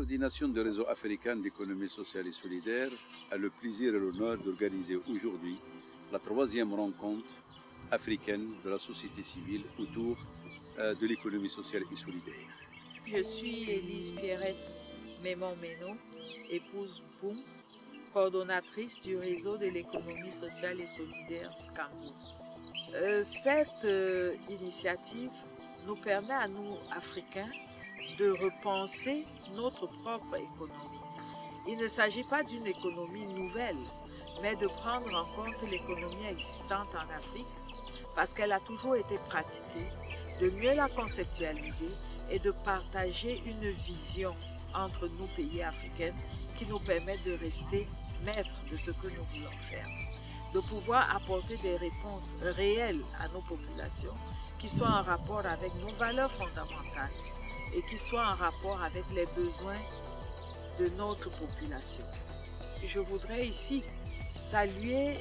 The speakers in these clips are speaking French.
coordination du réseau africain d'économie sociale et solidaire a le plaisir et l'honneur d'organiser aujourd'hui la troisième rencontre africaine de la société civile autour de l'économie sociale et solidaire. Je suis Élise Pierrette Mémon-Méno, épouse Boum, coordonnatrice du réseau de l'économie sociale et solidaire du Cameroun. Cette initiative nous permet à nous, Africains, de repenser notre propre économie. Il ne s'agit pas d'une économie nouvelle, mais de prendre en compte l'économie existante en Afrique parce qu'elle a toujours été pratiquée, de mieux la conceptualiser et de partager une vision entre nos pays africains qui nous permettent de rester maîtres de ce que nous voulons faire, de pouvoir apporter des réponses réelles à nos populations qui soient en rapport avec nos valeurs fondamentales et qui soient en rapport avec les besoins de notre population. Je voudrais ici saluer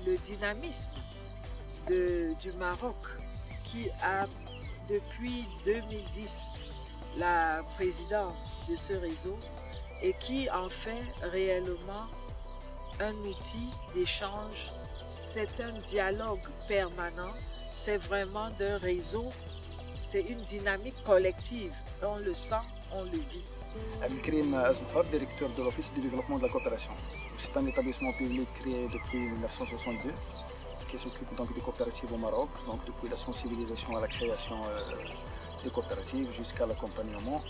le dynamisme du Maroc qui a depuis 2010 la présidence de ce réseau et qui en fait réellement un outil d'échange. C'est un dialogue permanent, c'est vraiment d'un réseau, c'est une dynamique collective. On le sent, on le vit. Abdelkrim Azfar, directeur de l'Office de développement de la coopération. C'est un établissement public créé depuis 1962 qui s'occupe donc des coopératives au Maroc, donc depuis la sensibilisation à la création de coopératives jusqu'à l'accompagnement,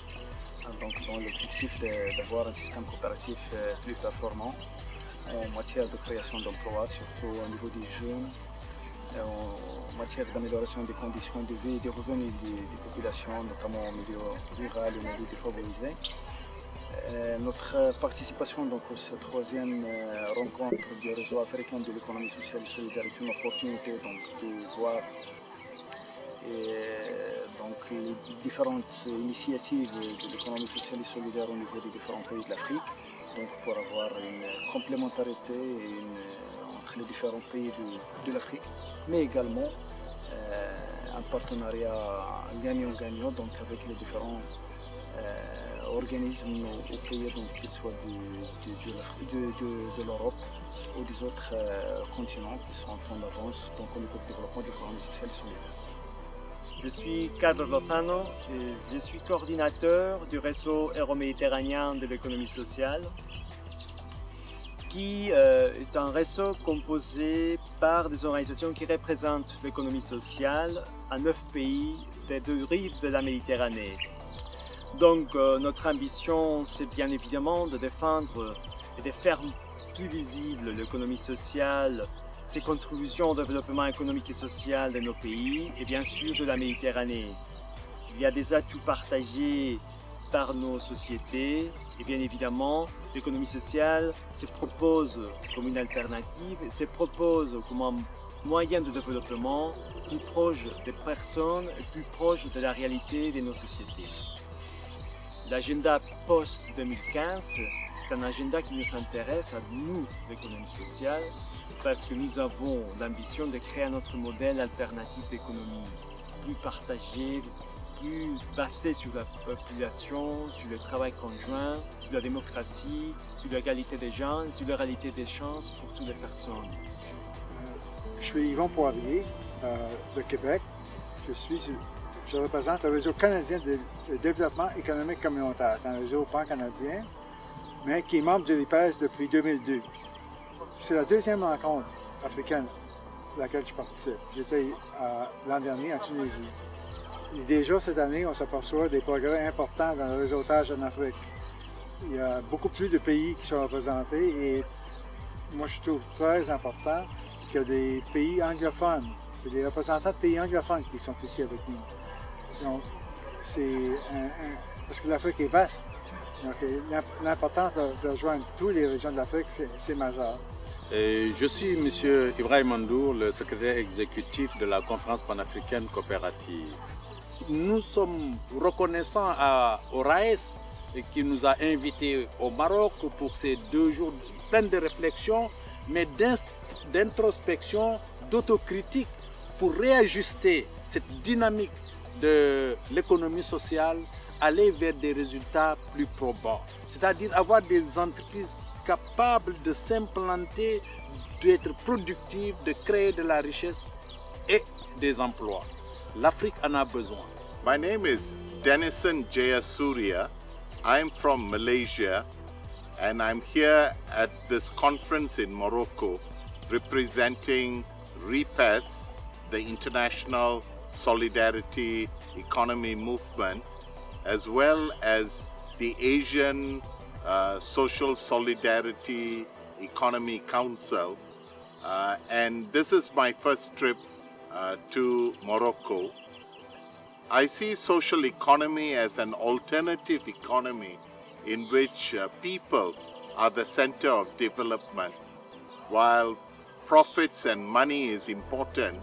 donc dans l'objectif d'avoir un système coopératif plus performant en matière de création d'emplois, surtout au niveau des jeunes, en matière d'amélioration des conditions de vie et des revenus des populations, notamment au milieu rural et au milieu défavorisé. Notre participation donc, à cette troisième rencontre du réseau africain de l'économie sociale et solidaire est une opportunité donc, de voir les différentes initiatives de l'économie sociale et solidaire au niveau des différents pays de l'Afrique, donc pour avoir une complémentarité entre les différents pays de l'Afrique, mais également un partenariat gagnant-gagnant donc avec les différents organismes ou pays, qu'ils soient de l'Europe ou des autres continents qui sont en avance donc, au niveau du développement de l'économie sociale et solidaire. Je suis Carlos Lozano et je suis coordinateur du réseau euro-méditerranéen de l'économie sociale, qui est un réseau composé par des organisations qui représentent l'économie sociale à 9 pays des 2 rives de la Méditerranée. Donc notre ambition, c'est bien évidemment de défendre et de faire plus visible l'économie sociale, ses contributions au développement économique et social de nos pays et bien sûr de la Méditerranée. Il y a des atouts partagés par nos sociétés et bien évidemment l'économie sociale se propose comme une alternative, se propose comme un moyen de développement plus proche des personnes et plus proche de la réalité de nos sociétés. L'agenda post-2015, c'est un agenda qui nous intéresse à nous, l'économie sociale, parce que nous avons l'ambition de créer notre modèle alternatif d'économie, plus partagé, plus basé sur la population, sur le travail conjoint, sur la démocratie, sur l'égalité des gens, sur la réalité des chances pour toutes les personnes. Je suis Yvon Poirier de Québec. Je représente le réseau canadien de développement économique communautaire. C'est un réseau pan-canadien, mais qui est membre de l'IPES depuis 2002. C'est la deuxième rencontre africaine à laquelle je participe. J'étais l'an dernier en Tunisie. Et déjà cette année, on s'aperçoit des progrès importants dans le réseautage en Afrique. Il y a beaucoup plus de pays qui sont représentés et moi je trouve très important qu'il y a des pays anglophones, des représentants de pays anglophones qui sont ici avec nous. Donc, parce que l'Afrique est vaste. Donc, l'importance de rejoindre toutes les régions de l'Afrique, c'est majeur. Je suis M. Ibrahim Mandour, le secrétaire exécutif de la conférence panafricaine coopérative. Nous sommes reconnaissants au RAES qui nous a invités au Maroc pour ces 2 jours pleins de réflexion, mais d'introspection, d'autocritique pour réajuster cette dynamique de l'économie sociale aller vers des résultats plus probants. C'est-à-dire avoir des entreprises capables de s'implanter, d'être productives, de créer de la richesse et des emplois. L'Afrique en a besoin. My name is Denison Jayasuriya. I'm from Malaysia and I'm here at this conference in Morocco representing REPAS, the International Solidarity Economy Movement, as well as the Asian Social Solidarity Economy Council. And this is my first trip to Morocco. I see social economy as an alternative economy in which people are the center of development. While profits and money is important,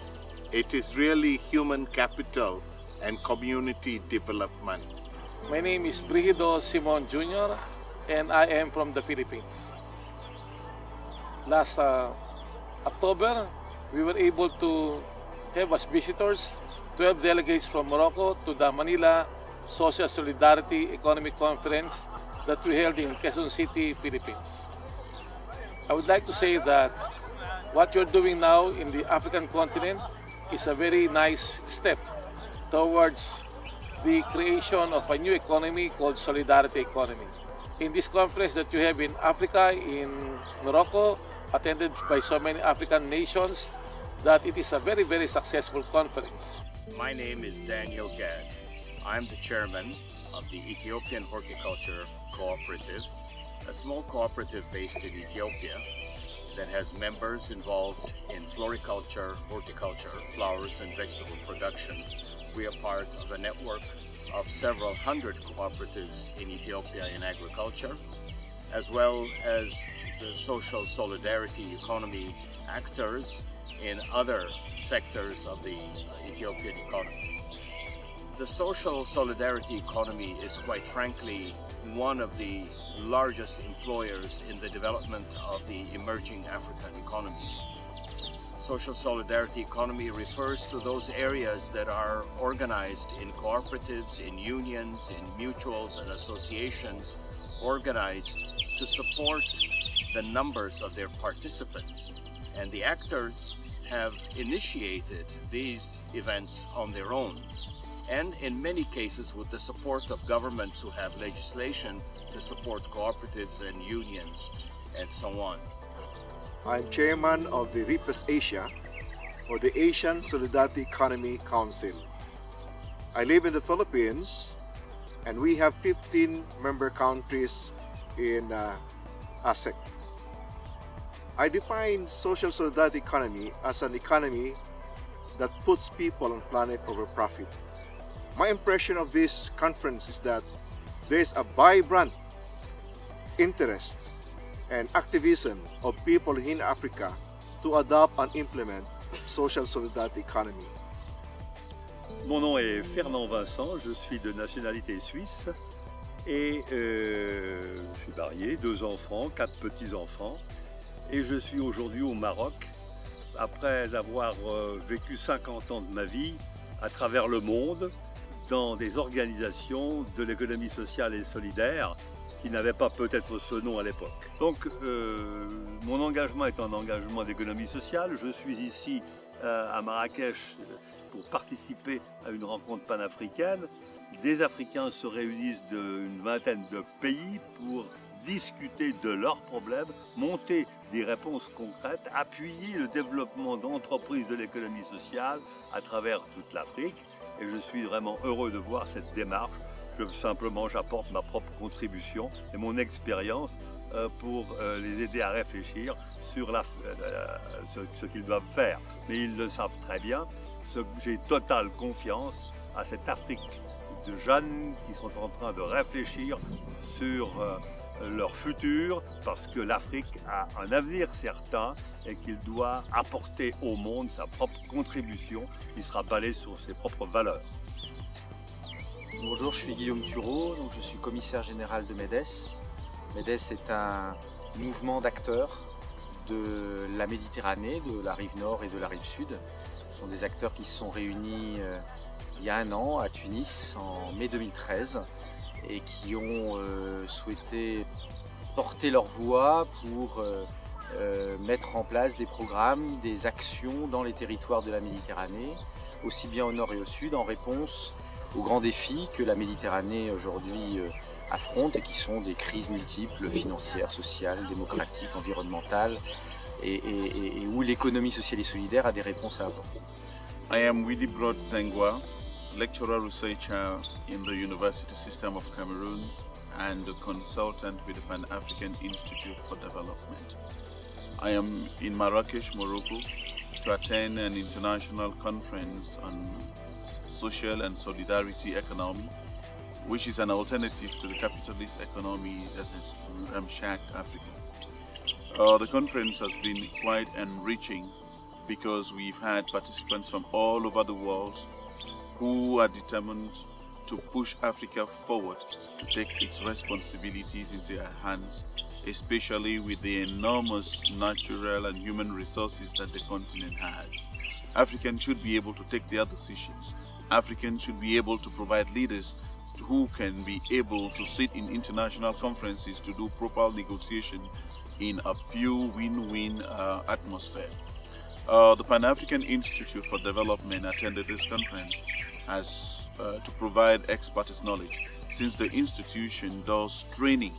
it is really human capital and community development. My name is Brigido Simon Jr. and I am from the Philippines. Last October, we were able to have as visitors 12 delegates from Morocco to the Manila Social Solidarity Economic Conference that we held in Quezon City, Philippines. I would like to say that what you're doing now in the African continent is a very nice step towards the creation of a new economy called Solidarity Economy. In this conference that you have in Africa, in Morocco, attended by so many African nations, that it is a very, very successful conference. My name is Daniel Gad. I'm the chairman of the Ethiopian Horticulture Cooperative, a small cooperative based in Ethiopia that has members involved in floriculture, horticulture, flowers and vegetable production. We are part of a network of several hundred cooperatives in Ethiopia in agriculture, as well as the social solidarity economy actors in other sectors of the Ethiopian economy. The social solidarity economy is quite frankly one of the largest employers in the development of the emerging African economies. Social solidarity economy refers to those areas that are organized in cooperatives, in unions, in mutuals and associations, organized to support the numbers of their participants. And the actors have initiated these events on their own, and in many cases with the support of governments who have legislation to support cooperatives and unions and so on. I'm chairman of the REPAS Asia, or the Asian Solidarity Economy Council. I live in the Philippines, and we have 15 member countries in ASEC. I define social solidarity economy as an economy that puts people and planet over profit. My impression of this conference is that there is a vibrant interest and activism of people in Africa to adopt and implement social solidarity economy. Mon nom est Fernand Vincent, je suis de nationalité suisse et je suis marié, 2 enfants, 4 petits-enfants. Et je suis aujourd'hui au Maroc, après avoir vécu 50 ans de ma vie à travers le monde, dans des organisations de l'économie sociale et solidaire qui n'avaient pas peut-être ce nom à l'époque. Donc mon engagement est un engagement d'économie sociale. Je suis ici à Marrakech pour participer à une rencontre panafricaine. Des Africains se réunissent d'une vingtaine de pays pour discuter de leurs problèmes, monter des réponses concrètes, appuyer le développement d'entreprises de l'économie sociale à travers toute l'Afrique. Et je suis vraiment heureux de voir cette démarche. J'apporte ma propre contribution et mon expérience pour les aider à réfléchir sur ce qu'ils doivent faire. Mais ils le savent très bien. J'ai totale confiance à cette Afrique de jeunes qui sont en train de réfléchir sur leur futur, parce que l'Afrique a un avenir certain et qu'il doit apporter au monde sa propre contribution qui sera basée sur ses propres valeurs. Bonjour, je suis Guillaume Thureau, donc je suis commissaire général de MEDES. MEDES est un mouvement d'acteurs de la Méditerranée, de la rive nord et de la rive sud. Ce sont des acteurs qui se sont réunis il y a 1 an à Tunis en mai 2013 et qui ont souhaité porter leur voix pour mettre en place des programmes, des actions dans les territoires de la Méditerranée, aussi bien au nord et au sud, en réponse aux grands défis que la Méditerranée aujourd'hui affronte et qui sont des crises multiples, financières, sociales, démocratiques, environnementales, et où l'économie sociale et solidaire a des réponses à apporter. I am Willy Brod Zengwa, lecturer researcher in the University System of Cameroon and a consultant with the Pan-African Institute for Development. I am in Marrakesh, Morocco, to attend an international conference on social and solidarity economy, which is an alternative to the capitalist economy that has ramshacked Africa. The conference has been quite enriching because we've had participants from all over the world who are determined to push Africa forward to take its responsibilities into their hands, especially with the enormous natural and human resources that the continent has. Africans should be able to take their decisions. Africans should be able to provide leaders who can be able to sit in international conferences to do proper negotiation in a pure win-win atmosphere. The Pan-African Institute for Development attended this conference as to provide expertise knowledge, since the institution does training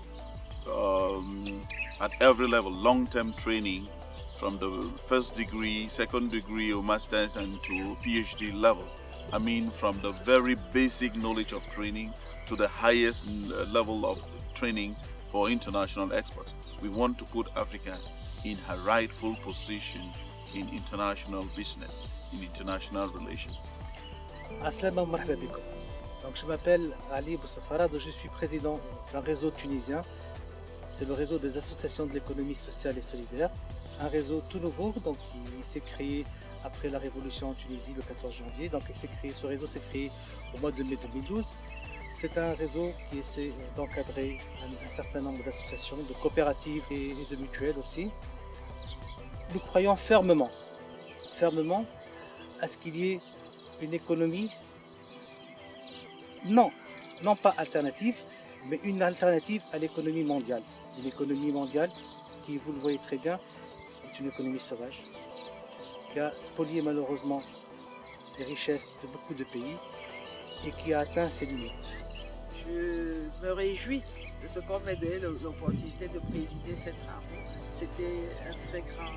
at every level, long-term training from the first degree, second degree or master's and to PhD level. I mean, from the very basic knowledge of training to the highest level of training for international experts. We want to put Africa in her rightful position in international business, in international relations. Aslama marhaba bikoum. Donc je m'appelle Ali Boussafara, je suis président d'un réseau tunisien. C'est le réseau des associations de l'économie sociale et solidaire. Un réseau tout nouveau, donc il s'est créé après la révolution en Tunisie le 14 janvier. Donc ce réseau s'est créé au mois de mai 2012. C'est un réseau qui essaie d'encadrer un certain nombre d'associations, de coopératives et de mutuelles aussi. Nous croyons fermement à ce qu'il y ait une économie, non pas alternative, mais une alternative à l'économie mondiale. Une économie mondiale qui, vous le voyez très bien, est une économie sauvage, qui a spolié malheureusement les richesses de beaucoup de pays et qui a atteint ses limites. Je me réjouis de ce qu'on m'ait donné l'opportunité de présider cette travaux. C'était un très grand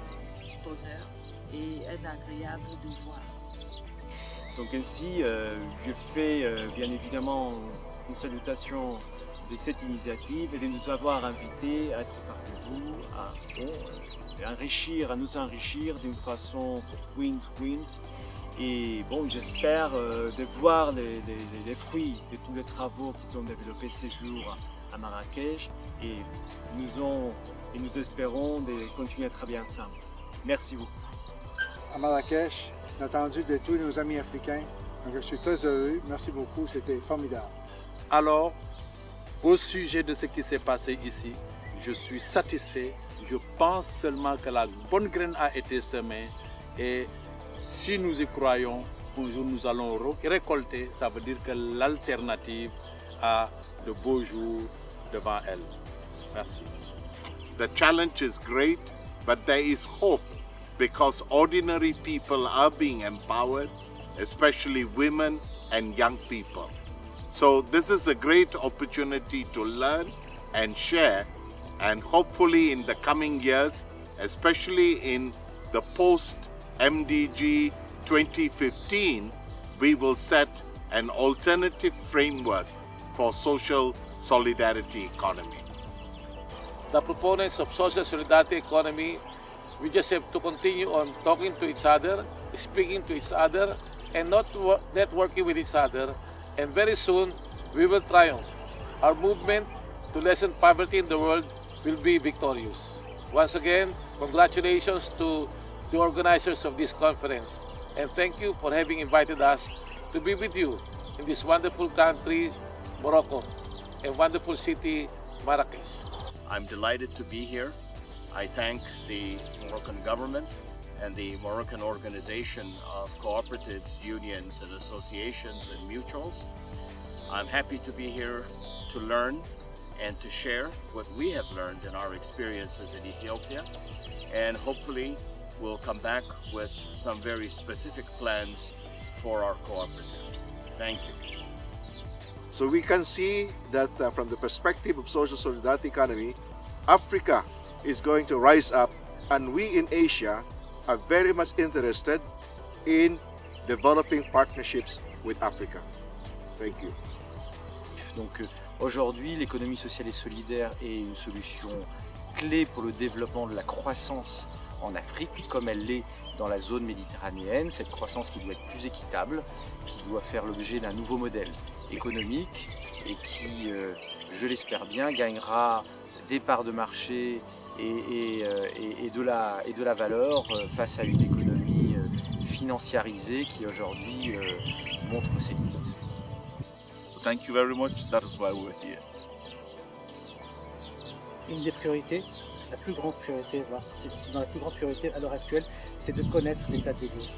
honneur et un agréable devoir. Donc ainsi, je fais bien évidemment une salutation de cette initiative et de nous avoir invités à être parmi vous, à nous enrichir d'une façon win-win. Et bon, j'espère de voir les fruits de tous les travaux qui sont développés ces jours à Marrakech et nous espérons de continuer à travailler ensemble. Merci beaucoup. À Marrakech, on a entendu de tous nos amis africains, donc je suis très heureux. Merci beaucoup, c'était formidable. Alors, au sujet de ce qui s'est passé ici, je suis satisfait. Je pense seulement que la bonne graine a été semée et si nous y croyons, un jour nous allons récolter. Ça veut dire que l'alternative a de beaux jours devant elle. Merci. The challenge is great, but there is hope because ordinary people are being empowered, especially women and young people. So this is a great opportunity to learn and share, and hopefully in the coming years, especially in the post-MDG 2015, we will set an alternative framework for social solidarity economy. The proponents of social solidarity economy, we just have to continue on talking to each other, speaking to each other, and not networking with each other. And very soon, we will triumph. Our movement to lessen poverty in the world will be victorious. Once again, congratulations to the organizers of this conference. And thank you for having invited us to be with you in this wonderful country, Morocco, and wonderful city, Marrakesh. I'm delighted to be here. I thank the Moroccan government and the Moroccan Organization of Cooperatives, Unions and Associations and Mutuals. I'm happy to be here to learn and to share what we have learned in our experiences in Ethiopia, and hopefully we'll come back with some very specific plans for our cooperative. Thank you. So we can see that from the perspective of social solidarity economy, Africa is going to rise up, and we in Asia are very much interested in developing partnerships with Africa. Thank you. Donc aujourd'hui, l'économie sociale et solidaire est une solution clé pour le développement de la croissance en Afrique, comme elle l'est dans la zone méditerranéenne. Cette croissance qui doit être plus équitable, qui doit faire l'objet d'un nouveau modèle économique et qui, je l'espère bien, gagnera des parts de marché et de la valeur face à une économie financiarisée qui aujourd'hui montre ses limites. So thank you very much. That is why we're here. Une des priorités, la plus grande priorité, c'est dans la plus grande priorité à l'heure actuelle, c'est de connaître l'état des lieux.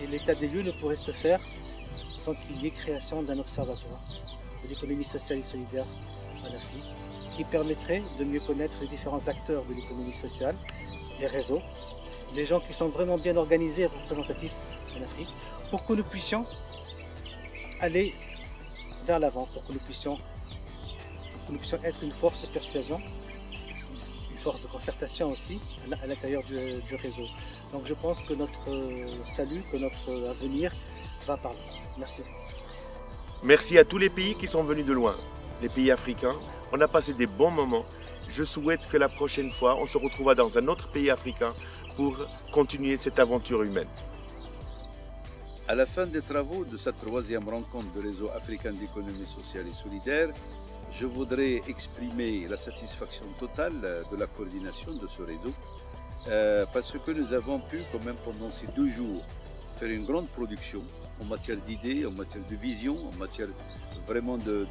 Et l'état des lieux ne pourrait se faire sans qu'il y ait création d'un observatoire de l'économie sociale et solidaire en Afrique, qui permettrait de mieux connaître les différents acteurs de l'économie sociale, les réseaux, les gens qui sont vraiment bien organisés et représentatifs en Afrique, pour que nous puissions aller vers l'avant, pour que nous puissions être une force de persuasion, une force de concertation aussi à l'intérieur du réseau. Donc je pense que notre salut, que notre avenir va par là. Merci. Merci à tous les pays qui sont venus de loin, les pays africains. On a passé des bons moments. Je souhaite que la prochaine fois, on se retrouvera dans un autre pays africain pour continuer cette aventure humaine. À la fin des travaux de cette troisième rencontre du réseau africain d'économie sociale et solidaire, je voudrais exprimer la satisfaction totale de la coordination de ce réseau parce que nous avons pu, quand même pendant ces 2 jours, faire une grande production en matière d'idées, en matière de vision, en matière vraiment de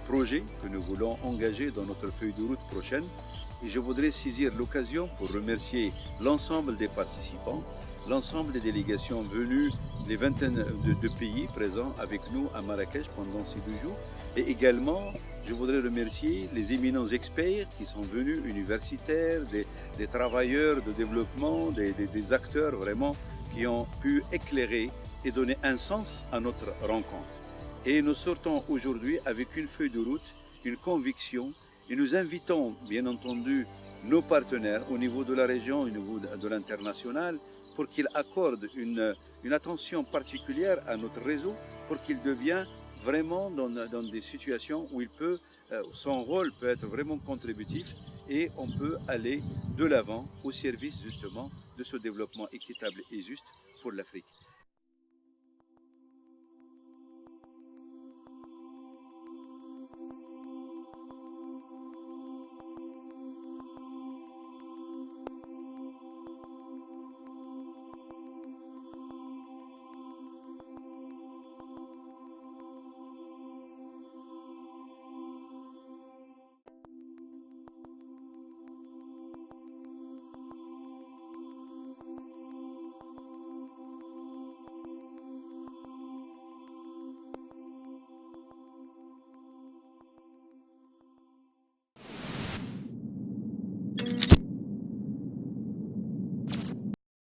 projets que nous voulons engager dans notre feuille de route prochaine. Et je voudrais saisir l'occasion pour remercier l'ensemble des participants, l'ensemble des délégations venues des vingtaines de pays présents avec nous à Marrakech pendant ces 2 jours. Et également, je voudrais remercier les éminents experts qui sont venus, universitaires, des travailleurs de développement, des acteurs vraiment qui ont pu éclairer et donner un sens à notre rencontre. Et nous sortons aujourd'hui avec une feuille de route, une conviction, et nous invitons bien entendu nos partenaires au niveau de la région, au niveau de l'international, pour qu'ils accordent une attention particulière à notre réseau, pour qu'il devienne vraiment dans des situations où son rôle peut être vraiment contributif et on peut aller de l'avant au service justement de ce développement équitable et juste pour l'Afrique.